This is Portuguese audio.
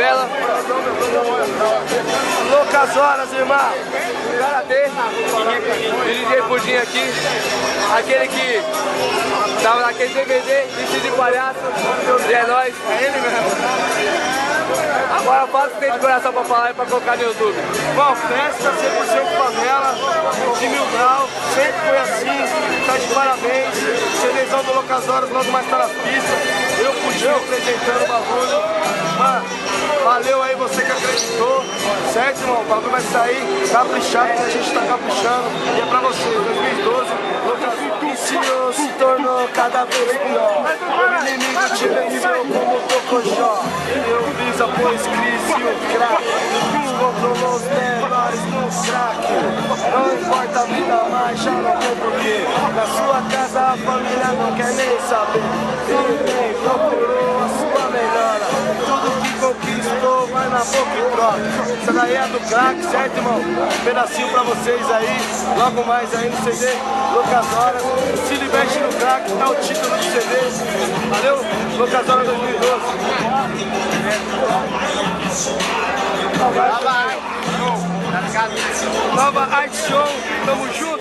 favela. Loucas horas, irmão. O cara dele, DJ Pudim aqui, aquele que tava naquele DVD, vestido de palhaço, e é nóis. É ele mesmo. Agora fala o que tem de coração pra falar e pra colocar no YouTube. Bom, festa 100% favela, de 1000 graus, sempre foi assim, tá de parabéns. CDzão do Loucas Horas, logo mais tá na pista. Eu Pudim apresentando o bagulho. Mano, valeu aí você que acreditou, certo, irmão? O bagulho vai sair caprichado, que a gente tá caprichando. E é pra vocês, 2012, Loucas se tornou cada vez pior. O inimigo te venceu como o Tocojó. Eu fiz a pois crise e o crack. Descontrolou os menores no crack. Não importa a vida mais, já não tem porquê. Na sua casa a família não quer nem saber. Ninguém procurou a sua melhora. Tudo que conquistou vai na boca e troca. Essa daí é do crack, certo, irmão? Um pedacinho pra vocês aí. Logo mais aí no CD Loucas Horas. Se liberte no crack, tá o título do CD. Valeu? Loucas Horas 2012. Nova Arte Show, tamo junto!